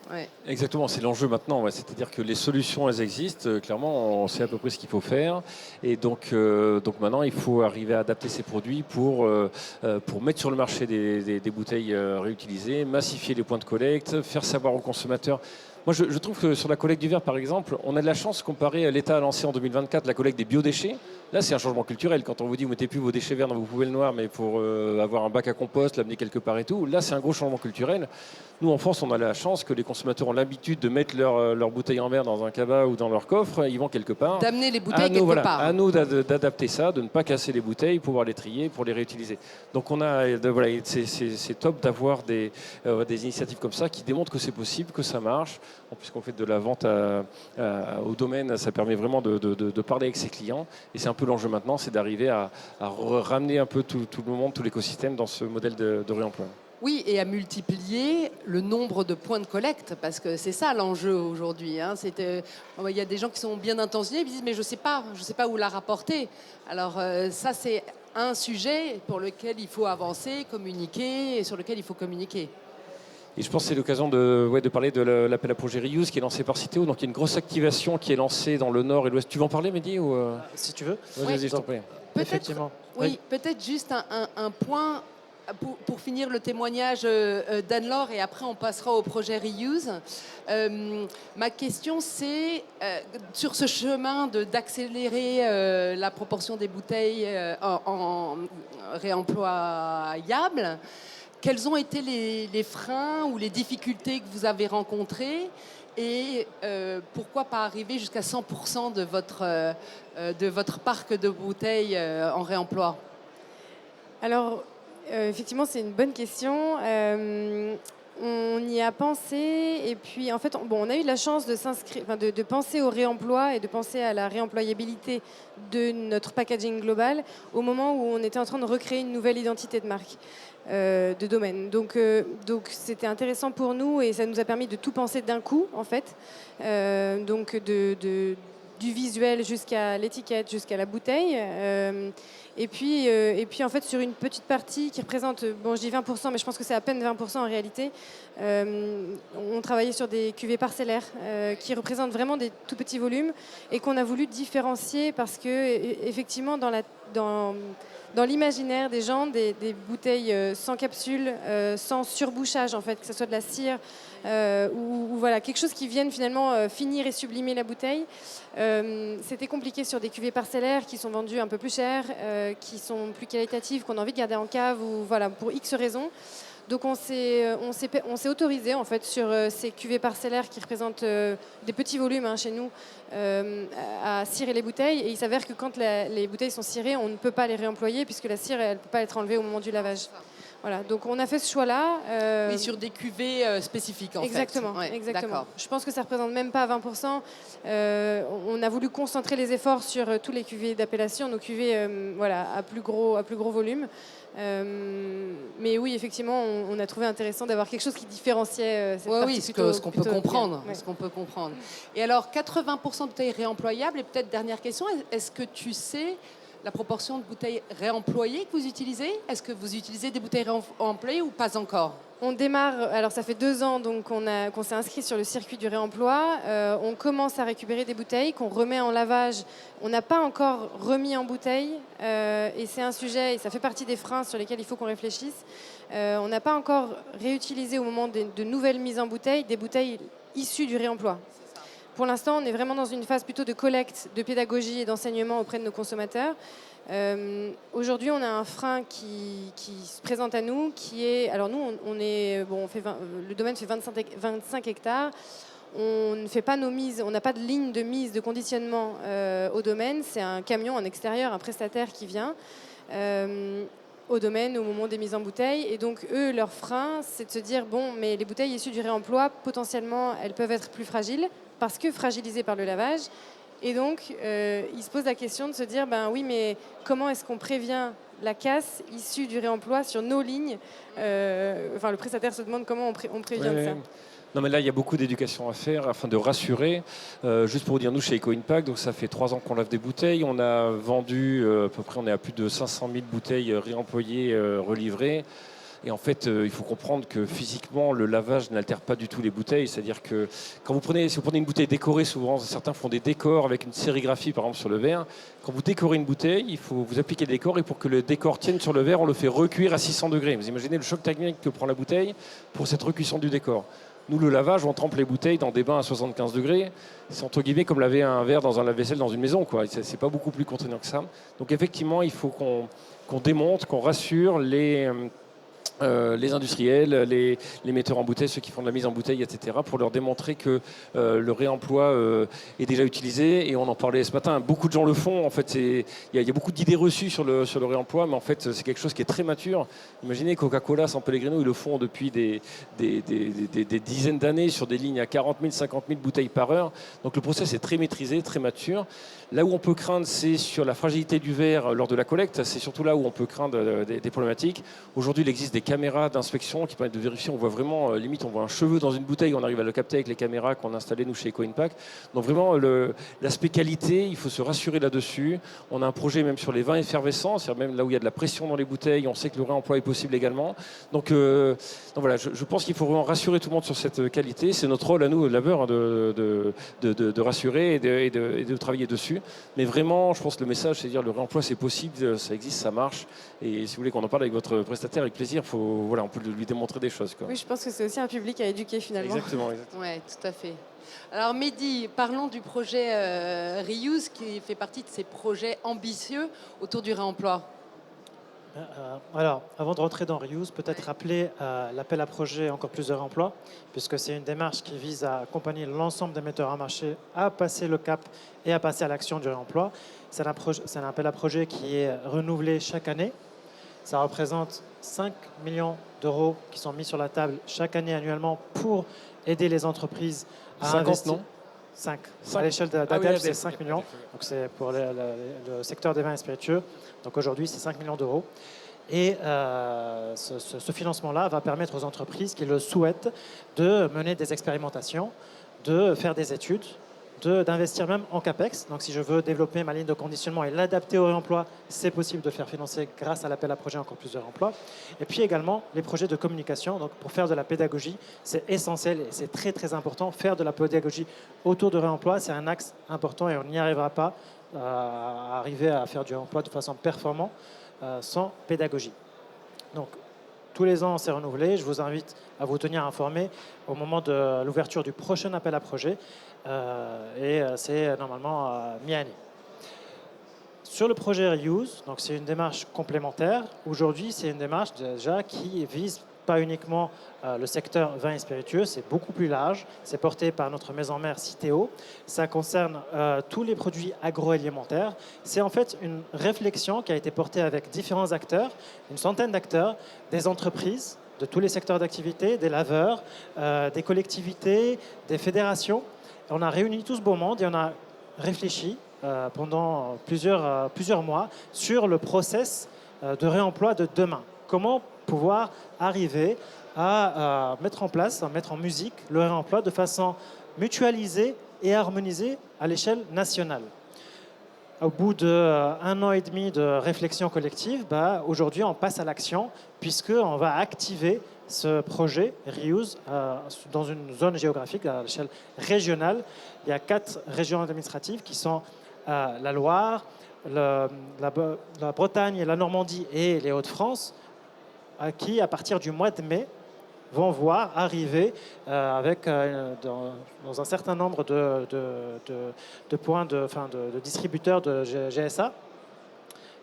Ouais.
Exactement, c'est l'enjeu maintenant. Ouais. C'est-à-dire que les solutions, elles existent. Clairement, on sait à peu près ce qu'il faut faire. Et donc maintenant, il faut arriver à adapter ces produits pour mettre sur le marché des bouteilles réutilisées, massifier les points de collecte, faire savoir aux consommateurs. Moi, je trouve que sur la collecte du verre, par exemple, on a de la chance comparé à l'État a lancé en 2024 la collecte des biodéchets. Là, c'est un changement culturel. Quand on vous dit, vous mettez plus vos déchets verts dans vos poubelles noires, mais pour avoir un bac à compost, l'amener quelque part et tout, là, c'est un gros changement culturel. Nous, en France, on a la chance que les consommateurs ont l'habitude de mettre leurs bouteilles en verre dans un cabas ou dans leur coffre. Ils vont quelque part.
D'amener les bouteilles quelque part.
À nous d'adapter ça, de ne pas casser les bouteilles, pouvoir les trier, pour les réutiliser. Donc, c'est top d'avoir des initiatives comme ça qui démontrent que c'est possible, que ça marche. En plus qu'on fait de la vente au domaine, ça permet vraiment de parler avec ses clients. Et c'est un peu l'enjeu maintenant, c'est d'arriver à ramener un peu tout le monde, tout l'écosystème dans ce modèle de réemploi.
Oui, et à multiplier le nombre de points de collecte, parce que c'est ça l'enjeu aujourd'hui. Hein. Il y a des gens qui sont bien intentionnés, ils disent mais je sais pas où la rapporter. Alors ça c'est un sujet pour lequel il faut avancer, communiquer, et sur lequel il faut communiquer.
Et je pense que c'est l'occasion de parler de l'appel à projet Reuse qui est lancé par Citeo. Donc il y a une grosse activation qui est lancée dans le nord et l'ouest. Tu veux en parler, Mehdi ou
Si tu veux.
Vas-y, je t'en prie.
Effectivement.
Oui, peut-être juste un point pour finir le témoignage d'Anne-Laure et après on passera au projet Reuse. Ma question c'est, sur ce chemin d'accélérer la proportion des bouteilles en réemployables, quels ont été les freins ou les difficultés que vous avez rencontrées et pourquoi pas arriver jusqu'à 100% de votre parc de bouteilles en réemploi?
Alors, effectivement, c'est une bonne question. On y a pensé et puis en fait, on a eu la chance de penser au réemploi et de penser à la réemployabilité de notre packaging global au moment où on était en train de recréer une nouvelle identité de marque, de domaine. Donc c'était intéressant pour nous et ça nous a permis de tout penser d'un coup en fait. Donc du visuel jusqu'à l'étiquette, jusqu'à la bouteille. Et puis en fait, sur une petite partie qui représente, je dis 20%, mais je pense que c'est à peine 20% en réalité, on travaillait sur des cuvées parcellaires qui représentent vraiment des tout petits volumes et qu'on a voulu différencier parce que, effectivement, dans l'imaginaire des gens, des bouteilles sans capsule, sans surbouchage, en fait, que ce soit de la cire ou voilà, quelque chose qui vienne finalement finir et sublimer la bouteille. C'était compliqué sur des cuvées parcellaires qui sont vendues un peu plus cher, qui sont plus qualitatives, qu'on a envie de garder en cave ou voilà, pour X raisons. Donc on s'est autorisé en fait sur ces cuvées parcellaires qui représentent des petits volumes chez nous à cirer les bouteilles. Et il s'avère que quand les bouteilles sont cirées, on ne peut pas les réemployer puisque la cire elle peut pas être enlevée au moment du lavage. Voilà, donc on a fait ce choix-là.
Oui, sur des cuvées spécifiques en
exactement,
fait.
Exactement. Je pense que ça représente même pas 20%. On a voulu concentrer les efforts sur tous les cuvées d'appellation, nos cuvées à plus gros volume. Mais oui, effectivement, on a trouvé intéressant d'avoir quelque chose qui différenciait cette partie.
Oui, ce qu'on peut comprendre. Ce qu'on peut comprendre. Et alors, 80% de bouteilles réemployables. Et peut-être dernière question, est-ce que tu sais la proportion de bouteilles réemployées que vous utilisez? Est-ce que vous utilisez des bouteilles réemployées ou pas encore?
On démarre, alors ça fait 2 ans donc qu'on s'est inscrit sur le circuit du réemploi. On commence à récupérer des bouteilles qu'on remet en lavage. On n'a pas encore remis en bouteille et c'est un sujet, et ça fait partie des freins sur lesquels il faut qu'on réfléchisse. On n'a pas encore réutilisé au moment de nouvelles mises en bouteille des bouteilles issues du réemploi. Pour l'instant, on est vraiment dans une phase plutôt de collecte, de pédagogie et d'enseignement auprès de nos consommateurs. Aujourd'hui, on a un frein qui se présente à nous, qui est... Alors nous, le domaine fait 25 hectares. On ne fait pas nos mises, on n'a pas de ligne de mise, de conditionnement au domaine. C'est un camion en extérieur, un prestataire qui vient au domaine au moment des mises en bouteille. Et donc, eux, leur frein, c'est de se dire, mais les bouteilles issues du réemploi, potentiellement, elles peuvent être plus fragiles, parce que fragilisées par le lavage. Et donc, ils se posent la question de se dire, oui, mais comment est-ce qu'on prévient la casse issue du réemploi sur nos lignes. Le prestataire se demande comment on prévient de ça.
Non, mais là, il y a beaucoup d'éducation à faire afin de rassurer. Juste pour vous dire, nous, chez Eco Impact, donc ça fait 3 ans qu'on lave des bouteilles. On a vendu à peu près, on est à plus de 500 000 bouteilles réemployées, relivrées. Et en fait, il faut comprendre que physiquement, le lavage n'altère pas du tout les bouteilles. C'est-à-dire que si vous prenez une bouteille décorée, souvent, certains font des décors avec une sérigraphie, par exemple, sur le verre. Quand vous décorez une bouteille, il faut vous appliquer le décor. Et pour que le décor tienne sur le verre, on le fait recuire à 600 degrés. Vous imaginez le choc thermique que prend la bouteille pour cette recuisson du décor. Nous, le lavage, on trempe les bouteilles dans des bains à 75 degrés. C'est entre guillemets comme laver un verre dans un lave-vaisselle dans une maison, quoi. C'est pas beaucoup plus contraignant que ça. Donc effectivement, il faut qu'on démontre, qu'on rassure les industriels, les metteurs en bouteille, ceux qui font de la mise en bouteille, etc., pour leur démontrer que le réemploi est déjà utilisé. Et on en parlait ce matin, beaucoup de gens le font. En fait, il y a beaucoup d'idées reçues sur le réemploi, mais en fait, c'est quelque chose qui est très mature. Imaginez Coca-Cola, San Pellegrino, ils le font depuis des dizaines d'années sur des lignes à 40 000, 50 000 bouteilles par heure. Donc le process est très maîtrisé, très mature. Là où on peut craindre, c'est sur la fragilité du verre lors de la collecte. C'est surtout là où on peut craindre des problématiques. Aujourd'hui, il existe des caméras d'inspection qui permettent de vérifier. On voit vraiment, limite, on voit un cheveu dans une bouteille. On arrive à le capter avec les caméras qu'on a installées, nous, chez Eco Impact. Donc vraiment, l'aspect qualité, il faut se rassurer là-dessus. On a un projet même sur les vins effervescents, c'est-à-dire même là où il y a de la pression dans les bouteilles. On sait que le réemploi est possible également. Donc voilà, je pense qu'il faut vraiment rassurer tout le monde sur cette qualité. C'est notre rôle à nous, laveurs, de rassurer et de travailler dessus. Mais vraiment, je pense que le message, c'est de dire le réemploi, c'est possible, ça existe, ça marche. Et si vous voulez qu'on en parle avec votre prestataire, avec plaisir, on peut lui démontrer des choses, quoi.
Oui, je pense que c'est aussi un public à éduquer finalement.
Exactement.
Oui, tout à fait. Alors Mehdi, parlons du projet Reuse qui fait partie de ces projets ambitieux autour du réemploi.
Alors, avant de rentrer dans Reuse, peut-être rappeler l'appel à projet Encore plus de réemploi, puisque c'est une démarche qui vise à accompagner l'ensemble des metteurs à marché à passer le cap et à passer à l'action du réemploi. C'est un appel à projet qui est renouvelé chaque année. Ça représente 5 millions d'euros qui sont mis sur la table chaque année annuellement pour aider les entreprises à
50,
investir.
non
5. À l'échelle d'Adel,
oui,
c'est 5 millions. Donc c'est pour le secteur des vins et spiritueux. Donc aujourd'hui, c'est 5 millions d'euros. Et ce financement-là va permettre aux entreprises qui le souhaitent de mener des expérimentations, de faire des études, d'investir même en CAPEX. Donc si je veux développer ma ligne de conditionnement et l'adapter au réemploi, c'est possible de le faire financer grâce à l'appel à projet Encore plus de réemploi. Et puis également les projets de communication. Donc pour faire de la pédagogie, c'est essentiel et c'est très très important. Faire de la pédagogie autour de réemploi, c'est un axe important et on n'y arrivera pas à arriver à faire du réemploi de façon performante sans pédagogie. Donc tous les ans, c'est renouvelé. Je vous invite à vous tenir informés au moment de l'ouverture du prochain appel à projet. C'est normalement mi-année. Sur le projet Reuse, donc c'est une démarche complémentaire. Aujourd'hui, c'est une démarche déjà qui vise pas uniquement le secteur vin et spiritueux, c'est beaucoup plus large. C'est porté par notre maison mère Citeo. Ça concerne tous les produits agroalimentaires. C'est en fait une réflexion qui a été portée avec différents acteurs, une centaine d'acteurs, des entreprises de tous les secteurs d'activité, des laveurs, des collectivités, des fédérations. On a réuni tout ce beau monde et on a réfléchi pendant plusieurs mois sur le process de réemploi de demain. Comment pouvoir arriver à mettre en place, à mettre en musique le réemploi de façon mutualisée et harmonisée à l'échelle nationale. Au bout d'1 an et demi de réflexion collective, aujourd'hui on passe à l'action puisqu'on va activer ce projet Reuse dans une zone géographique à l'échelle régionale. Il y a 4 régions administratives qui sont la Loire, la Bretagne, la Normandie et les Hauts-de-France, qui, à partir du mois de mai, vont voir arriver dans un certain nombre de points de distributeurs de GSA.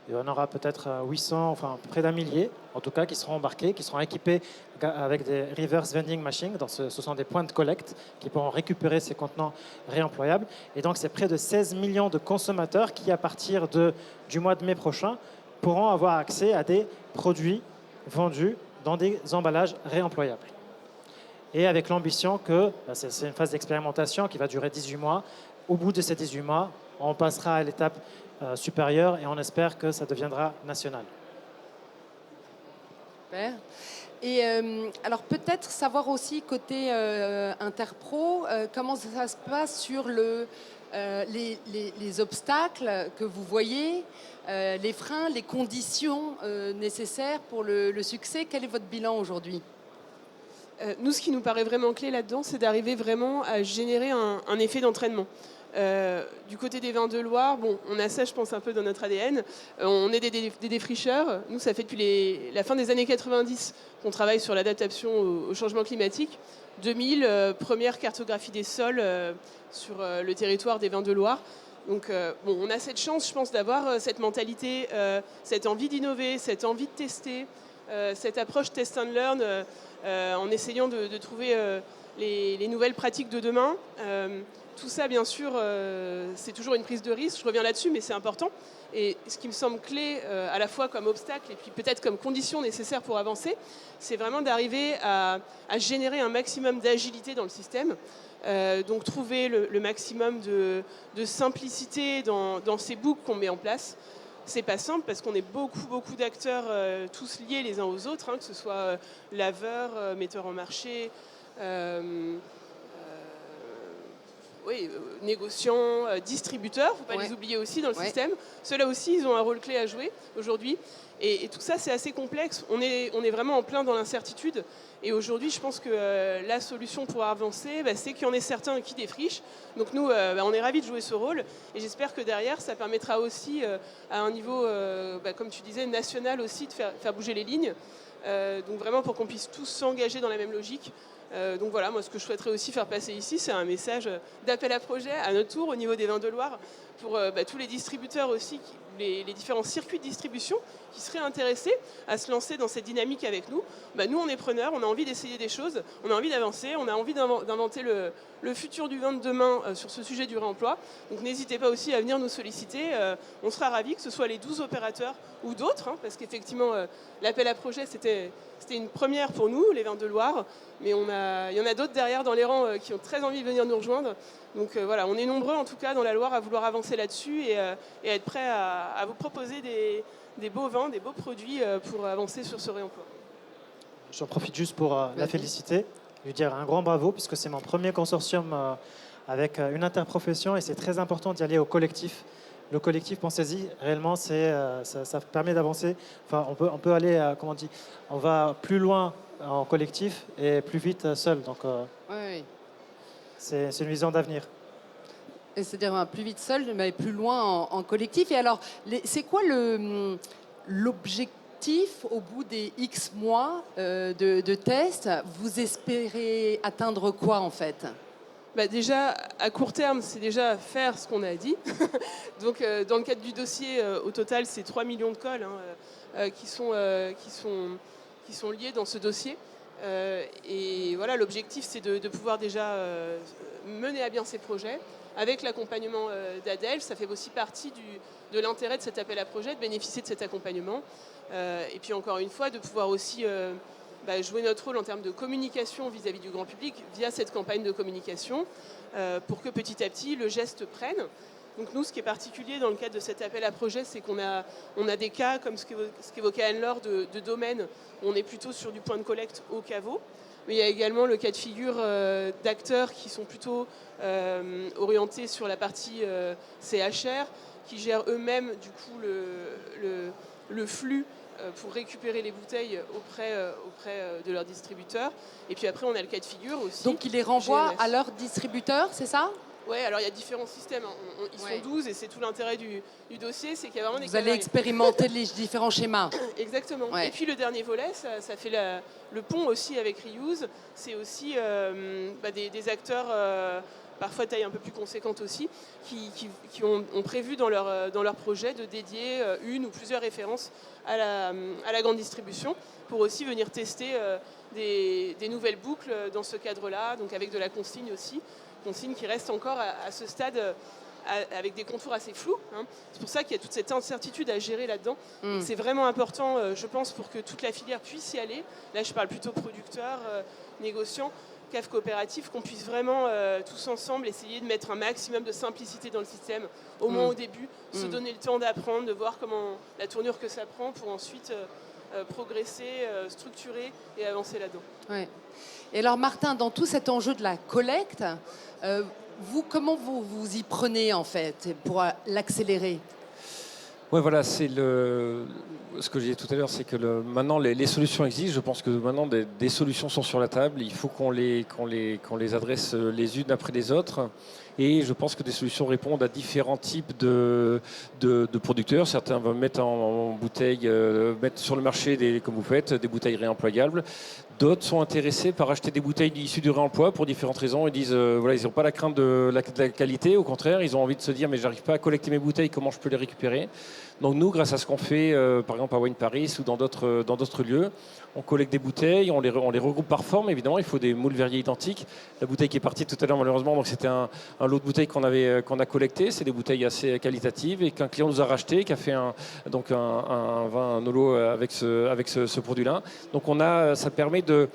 Il y en aura peut-être 800, enfin près d'un millier, en tout cas, qui seront embarqués, qui seront équipés avec des reverse vending machines. Ce sont des points de collecte qui pourront récupérer ces contenants réemployables. Et donc, c'est près de 16 millions de consommateurs qui, à partir du mois de mai prochain, pourront avoir accès à des produits vendus dans des emballages réemployables. Et avec l'ambition que c'est une phase d'expérimentation qui va durer 18 mois. Au bout de ces 18 mois, on passera à l'étape supérieure et on espère que ça deviendra national.
Super. Et alors peut-être savoir aussi côté Interpro, comment ça se passe sur les obstacles que vous voyez, les freins, les conditions nécessaires pour le succès. Quel est votre bilan aujourd'hui ?
Nous, ce qui nous paraît vraiment clé là-dedans, c'est d'arriver vraiment à générer un effet d'entraînement. Du côté des vins de Loire, bon, on a ça, je pense, un peu dans notre ADN. On est des défricheurs. Nous, ça fait depuis la fin des années 90 qu'on travaille sur l'adaptation au changement climatique. 2000, première cartographie des sols sur le territoire des vins de Loire. Donc, bon, on a cette chance, je pense, d'avoir cette mentalité, cette envie d'innover, cette envie de tester, cette approche test and learn, en essayant de trouver les nouvelles pratiques de demain. Tout ça, bien sûr, c'est toujours une prise de risque. Je reviens là-dessus, mais c'est important. Et ce qui me semble clé, à la fois comme obstacle et puis peut-être comme condition nécessaire pour avancer, c'est vraiment d'arriver à générer un maximum d'agilité dans le système. Donc trouver le maximum de simplicité dans ces boucles qu'on met en place. C'est pas simple parce qu'on est beaucoup d'acteurs tous liés les uns aux autres, hein, que ce soit laveurs, metteurs en marché, négociants, distributeurs, il ne faut pas les oublier aussi dans le système. Ceux-là aussi, ils ont un rôle clé à jouer aujourd'hui. Et tout ça, c'est assez complexe. On est vraiment en plein dans l'incertitude. Et aujourd'hui, je pense que la solution pour avancer, c'est qu'il y en ait certains qui défrichent. Donc nous, on est ravis de jouer ce rôle. Et j'espère que derrière, ça permettra aussi, à un niveau, comme tu disais, national aussi, de faire bouger les lignes. Donc vraiment pour qu'on puisse tous s'engager dans la même logique. Donc voilà, moi ce que je souhaiterais aussi faire passer ici, c'est un message d'appel à projet à notre tour au niveau des vins de Loire pour tous les distributeurs aussi, les différents circuits de distribution qui seraient intéressés à se lancer dans cette dynamique avec nous. Nous on est preneurs, on a envie d'essayer des choses, on a envie d'avancer, on a envie d'inventer le futur du vin de demain sur ce sujet du réemploi. Donc n'hésitez pas aussi à venir nous solliciter, on sera ravis que ce soit les 12 opérateurs ou d'autres, hein, parce qu'effectivement l'appel à projet c'était une première pour nous, les vins de Loire, mais il y en a d'autres derrière dans les rangs qui ont très envie de venir nous rejoindre. Donc voilà, on est nombreux en tout cas dans la Loire à vouloir avancer là-dessus et à être prêts à vous proposer des beaux vins, des beaux produits pour avancer sur ce réemploi.
J'en profite juste pour la féliciter, lui dire un grand bravo, puisque c'est mon premier consortium avec une interprofession et c'est très important d'y aller au collectif. Le collectif, pensez-y, réellement, ça permet d'avancer. Enfin, on peut aller, comment on dit, on va plus loin en collectif et plus vite seul. Donc, c'est une vision d'avenir.
C'est-à-dire plus vite seul, mais plus loin en collectif. Et alors, c'est quoi l'objectif au bout des X mois de tests? Vous espérez atteindre quoi en fait?
Déjà, à court terme, c'est déjà faire ce qu'on a dit. Donc, dans le cadre du dossier, au total, c'est 3 millions de cols qui sont liés dans ce dossier. Et voilà, l'objectif, c'est de pouvoir déjà mener à bien ces projets avec l'accompagnement d'Adelph. Ça fait aussi partie de l'intérêt de cet appel à projet, de bénéficier de cet accompagnement. Et puis, encore une fois, de pouvoir aussi jouer notre rôle en termes de communication vis-à-vis du grand public via cette campagne de communication pour que petit à petit le geste prenne. Donc nous, ce qui est particulier dans le cadre de cet appel à projet, c'est qu'on a des cas comme ce qu'évoquait Anne-Laure de domaines où on est plutôt sur du point de collecte au caveau. Mais il y a également le cas de figure d'acteurs qui sont plutôt orientés sur la partie CHR, qui gèrent eux-mêmes du coup le flux pour récupérer les bouteilles auprès de leurs distributeurs. Et puis après, on a le cas de figure aussi.
Donc, ils les renvoient à leurs distributeurs, c'est ça?
Oui, alors il y a différents systèmes. Ils sont 12 et c'est tout l'intérêt du dossier, c'est qu'il y a vraiment des...
Vous allez expérimenter les différents schémas.
Exactement. Ouais. Et puis le dernier volet, ça fait le pont aussi avec Reuse. C'est aussi des acteurs... parfois taille un peu plus conséquente aussi, qui ont prévu dans leur projet de dédier une ou plusieurs références à la grande distribution pour aussi venir tester des nouvelles boucles dans ce cadre-là, donc avec de la consigne aussi, consigne qui reste encore à ce stade avec des contours assez flous. Hein. C'est pour ça qu'il y a toute cette incertitude à gérer là-dedans. C'est vraiment important, je pense, pour que toute la filière puisse y aller. Là, je parle plutôt producteurs, négociants, CAF coopératif, qu'on puisse vraiment tous ensemble essayer de mettre un maximum de simplicité dans le système, au moins au début, se donner le temps d'apprendre, de voir comment la tournure que ça prend pour ensuite progresser, structurer et avancer là-dedans.
Ouais. Et alors Martin, dans tout cet enjeu de la collecte, vous, comment vous y prenez en fait pour l'accélérer?
Oui, voilà, c'est ce que je disais tout à l'heure, c'est que maintenant les solutions existent. Je pense que maintenant des solutions sont sur la table. Il faut qu'on les adresse les unes après les autres. Et je pense que des solutions répondent à différents types de producteurs. Certains vont mettre en bouteille, mettre sur le marché, comme vous faites, des bouteilles réemployables. D'autres sont intéressés par acheter des bouteilles issues du réemploi pour différentes raisons. Ils disent, voilà, ils n'ont pas la crainte de la qualité. Au contraire, ils ont envie de se dire, mais j'arrive pas à collecter mes bouteilles, comment je peux les récupérer? Donc nous, grâce à ce qu'on fait, par exemple à Wine Paris ou dans d'autres lieux, on collecte des bouteilles, on les regroupe par forme. Évidemment, il faut des moules verriers identiques. La bouteille qui est partie tout à l'heure, malheureusement, donc c'était un lot de bouteilles qu'on a collecté. C'est des bouteilles assez qualitatives et qu'un client nous a racheté, qui a fait un vin, un Nolo avec ce produit-là. Donc ça permet de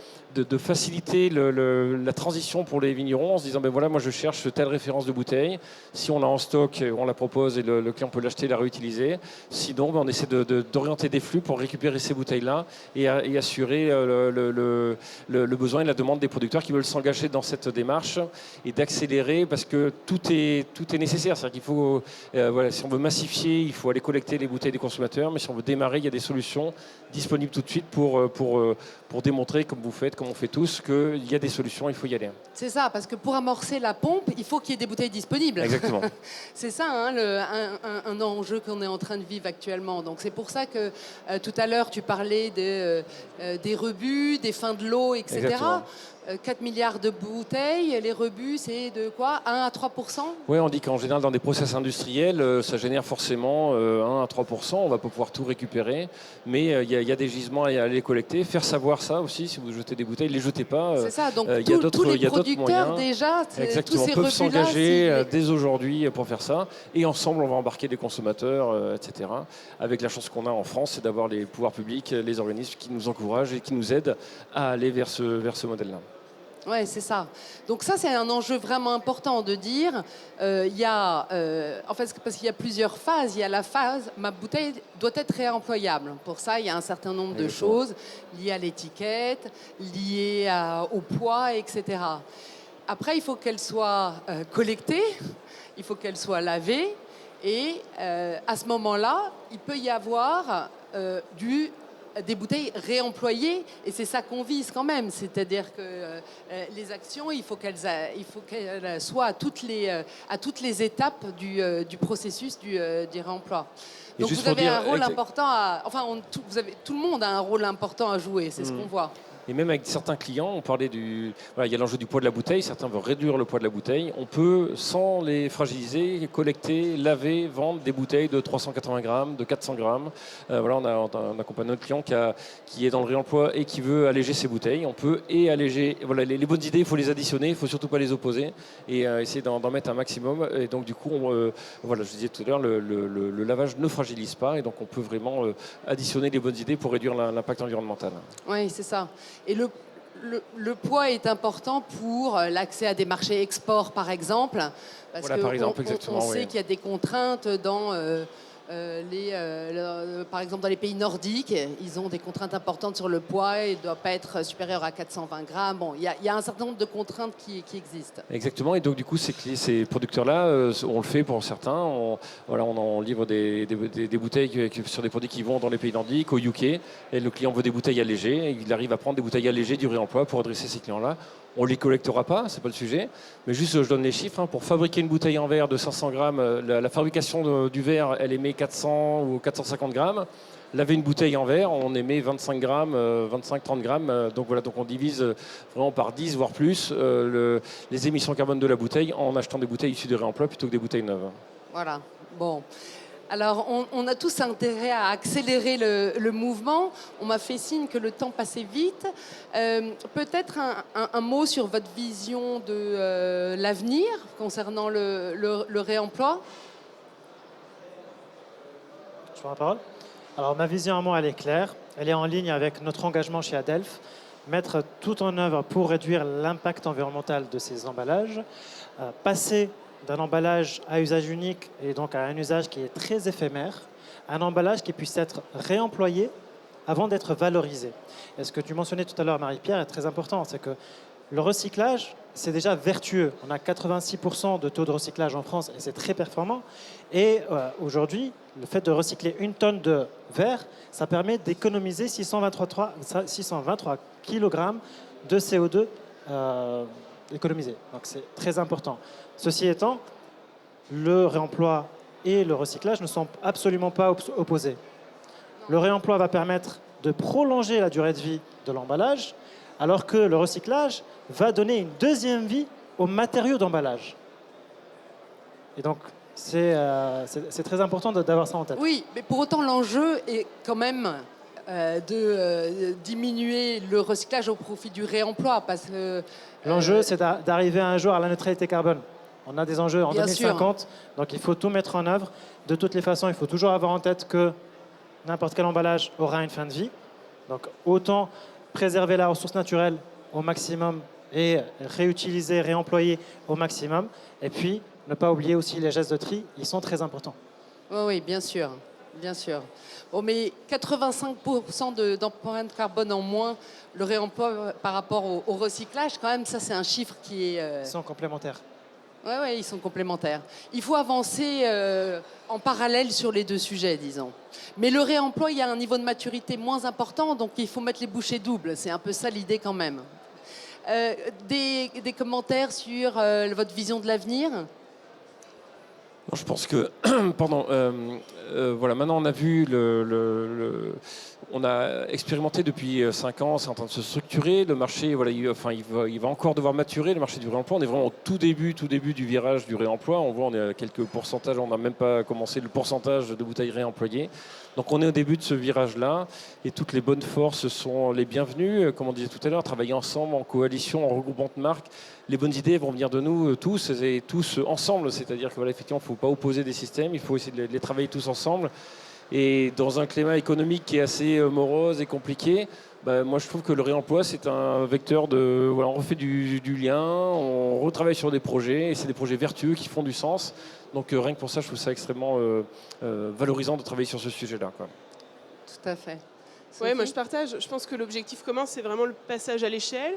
faciliter la transition pour les vignerons en se disant, ben voilà, moi je cherche telle référence de bouteille. Si on l'a en stock, on la propose et le client peut l'acheter, la réutiliser. Sinon, ben, on essaie d'orienter des flux pour récupérer ces bouteilles-là et assurer le besoin et la demande des producteurs qui veulent s'engager dans cette démarche et d'accélérer parce que tout est nécessaire. C'est-à-dire qu'il faut, si on veut massifier, il faut aller collecter les bouteilles des consommateurs, mais si on veut démarrer, il y a des solutions disponibles tout de suite pour démontrer, comme vous faites, comme on fait tous, qu'il y a des solutions, il faut y aller.
C'est ça, parce que pour amorcer la pompe, il faut qu'il y ait des bouteilles disponibles.
Exactement.
C'est ça, hein, un enjeu qu'on est en train de vivre actuellement. Donc c'est pour ça que tout à l'heure, tu parlais des rebuts, des fins de l'eau, etc.
Exactement.
4 milliards de bouteilles, les rebuts, c'est de quoi, 1 à 3%?
Oui, on dit qu'en général, dans des process industriels, ça génère forcément 1 à 3%. On ne va pas pouvoir tout récupérer, mais il y a des gisements à aller collecter. Faire savoir ça aussi, si vous jetez des bouteilles, ne les jetez pas.
C'est ça, donc
il y a
tous les
il y a d'autres
producteurs,
moyens.
déjà,
Exactement,
tous ces
peuvent
rebuts-là,
s'engager dès aujourd'hui pour faire ça. Et ensemble, on va embarquer des consommateurs, etc. Avec la chance qu'on a en France, c'est d'avoir les pouvoirs publics, les organismes qui nous encouragent et qui nous aident à aller vers ce modèle-là.
Oui, c'est ça. Donc ça, c'est un enjeu vraiment important de dire. Il y a, en fait, parce qu'il y a plusieurs phases. Il y a la phase, ma bouteille doit être réemployable. Pour ça, il y a un certain nombre de choses liées à l'étiquette, liées au poids, etc. Après, il faut qu'elle soit collectée, il faut qu'elle soit lavée. Et à ce moment-là, il peut y avoir des bouteilles réemployées, et c'est ça qu'on vise quand même, c'est-à-dire que les actions, il faut qu'elles soient à toutes les étapes du processus du réemploi.
Et
donc
juste
vous avez
pour
un
dire,
rôle important tout le monde a un rôle important à jouer, c'est ce qu'on voit.
Et même avec certains clients, on parlait il y a l'enjeu du poids de la bouteille, certains veulent réduire le poids de la bouteille. On peut, sans les fragiliser, collecter, laver, vendre des bouteilles de 380 grammes, de 400 grammes. On accompagne notre client qui est dans le réemploi et qui veut alléger ses bouteilles. On peut alléger. Voilà, les bonnes idées, il faut les additionner, il ne faut surtout pas les opposer et essayer d'en mettre un maximum. Et donc du coup, je disais tout à l'heure, le lavage ne fragilise pas et donc on peut vraiment additionner les bonnes idées pour réduire l'impact environnemental.
Oui, c'est ça. Et le poids est important pour l'accès à des marchés export, par exemple. Parce on sait qu'il y a des contraintes dans par exemple, dans les pays nordiques, ils ont des contraintes importantes sur le poids. Il ne doit pas être supérieur à 420 grammes. Bon, il y a un certain nombre de contraintes qui existent.
Exactement. Et donc, du coup, ces producteurs-là, on le fait pour certains. On livre des bouteilles sur des produits qui vont dans les pays nordiques, au UK. Et le client veut des bouteilles allégées. Et il arrive à prendre des bouteilles allégées du réemploi pour adresser ces clients-là. On ne les collectera pas, c'est pas le sujet. Mais juste, je donne les chiffres. Pour fabriquer une bouteille en verre de 500 grammes, la fabrication du verre, elle émet 400 ou 450 grammes. Laver une bouteille en verre, on émet 25 grammes, 25-30 grammes. Donc on divise vraiment par 10, voire plus, les émissions carbone de la bouteille en achetant des bouteilles issues de réemploi plutôt que des bouteilles neuves.
Voilà. Bon. Alors, on a tous intérêt à accélérer le mouvement. On m'a fait signe que le temps passait vite. Peut-être un mot sur votre vision de l'avenir concernant le réemploi.
Je prends la parole. Alors, ma vision à moi, elle est claire. Elle est en ligne avec notre engagement chez Adelph. Mettre tout en œuvre pour réduire l'impact environnemental de ces emballages. Passer d'un emballage à usage unique et donc à un usage qui est très éphémère, un emballage qui puisse être réemployé avant d'être valorisés. Et ce que tu mentionnais tout à l'heure, Marie-Pierre, est très important, c'est que le recyclage, c'est déjà vertueux. On a 86% de taux de recyclage en France et c'est très performant. Et aujourd'hui, le fait de recycler 1 tonne de verre, ça permet d'économiser 623 kg de CO2 économisé. Donc c'est très important. Ceci étant, le réemploi et le recyclage ne sont absolument pas opposés. Le réemploi va permettre de prolonger la durée de vie de l'emballage, alors que le recyclage va donner une deuxième vie aux matériaux d'emballage. Et donc, c'est très important d'avoir ça en tête.
Oui, mais pour autant, l'enjeu est quand même de diminuer le recyclage au profit du réemploi. Parce que
l'enjeu, c'est d'arriver un jour à la neutralité carbone. On a des enjeux en
Bien
2050, donc il faut tout mettre en œuvre. De toutes les façons, il faut toujours avoir en tête que n'importe quel emballage aura une fin de vie. Donc autant préserver la ressource naturelle au maximum et réutiliser, réemployer au maximum. Et puis, ne pas oublier aussi les gestes de tri, ils sont très importants.
Oui, bien sûr. Bien sûr. Bon, mais 85% d'empreinte carbone en moins, le réemploi par rapport au recyclage, quand même, ça c'est un chiffre qui est...
Ils sont complémentaires.
Oui, ils sont complémentaires. Il faut avancer en parallèle sur les deux sujets, disons. Mais le réemploi, il y a un niveau de maturité moins important, donc il faut mettre les bouchées doubles. C'est un peu ça l'idée quand même. Des commentaires sur votre vision de l'avenir ?
Je pense que, pardon, voilà, maintenant on a vu on a expérimenté depuis 5 ans, c'est en train de se structurer. Le marché, voilà, il va encore devoir maturer. Le marché du réemploi, on est vraiment au tout début du virage du réemploi. On voit, on est à quelques pourcentages, on n'a même pas commencé le pourcentage de bouteilles réemployées. Donc on est au début de ce virage-là et toutes les bonnes forces sont les bienvenues. Comme on disait tout à l'heure, travailler ensemble, en coalition, en regroupement de marques. Les bonnes idées vont venir de nous tous et tous ensemble. C'est-à-dire que voilà, effectivement, il ne faut pas opposer des systèmes, il faut essayer de les travailler tous ensemble. Et dans un climat économique qui est assez morose et compliqué, moi je trouve que le réemploi c'est un vecteur de... Voilà, on refait du lien, on retravaille sur des projets et c'est des projets vertueux qui font du sens. Donc rien que pour ça, je trouve ça extrêmement valorisant de travailler sur ce sujet-là, quoi.
Tout à fait.
Oui, moi je partage. Je pense que l'objectif commun, c'est vraiment le passage à l'échelle.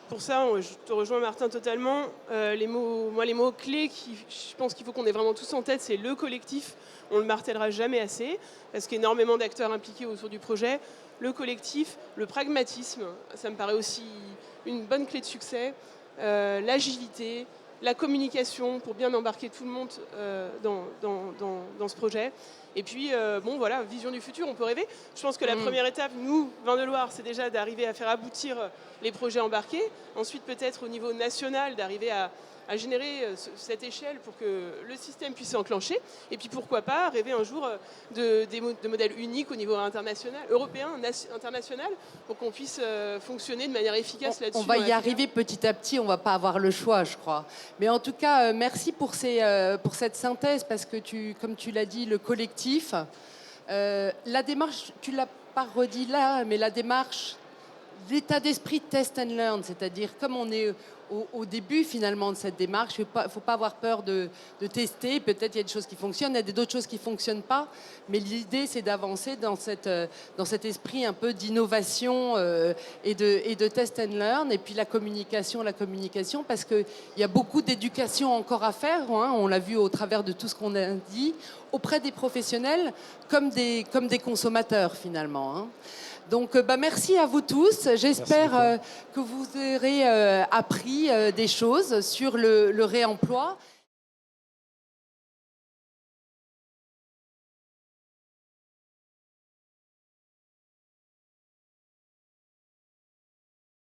Pour ça, je te rejoins Martin totalement. Les mots clés, je pense qu'il faut qu'on ait vraiment tous en tête, c'est le collectif. On ne le martèlera jamais assez, parce qu'il y a énormément d'acteurs impliqués autour du projet. Le collectif, le pragmatisme, ça me paraît aussi une bonne clé de succès. L'agilité, la communication pour bien embarquer tout le monde dans ce projet. Et puis, voilà, vision du futur, on peut rêver. Je pense que la première étape, nous, Vins de Loire, c'est déjà d'arriver à faire aboutir les projets embarqués. Ensuite, peut-être au niveau national, d'arriver à générer cette échelle pour que le système puisse s'enclencher. Et puis, pourquoi pas rêver un jour de modèles uniques au niveau international, européen, international, pour qu'on puisse fonctionner de manière efficace là-dessus.
On va y arriver petit à petit, on ne va pas avoir le choix, je crois. Mais en tout cas, merci pour cette synthèse, parce que, comme tu l'as dit, le collectif, la démarche, tu ne l'as pas redit là, mais la démarche, l'état d'esprit test and learn, c'est-à-dire comme on est au début finalement de cette démarche, il ne faut pas avoir peur de tester. Peut-être il y a des choses qui fonctionnent, il y a d'autres choses qui ne fonctionnent pas, mais l'idée c'est d'avancer dans cet esprit un peu d'innovation et de test and learn. Et puis la communication, parce qu'il y a beaucoup d'éducation encore à faire, hein, on l'a vu au travers de tout ce qu'on a dit, auprès des professionnels comme des consommateurs finalement, hein. Donc, merci à vous tous. J'espère que vous aurez appris des choses sur le réemploi.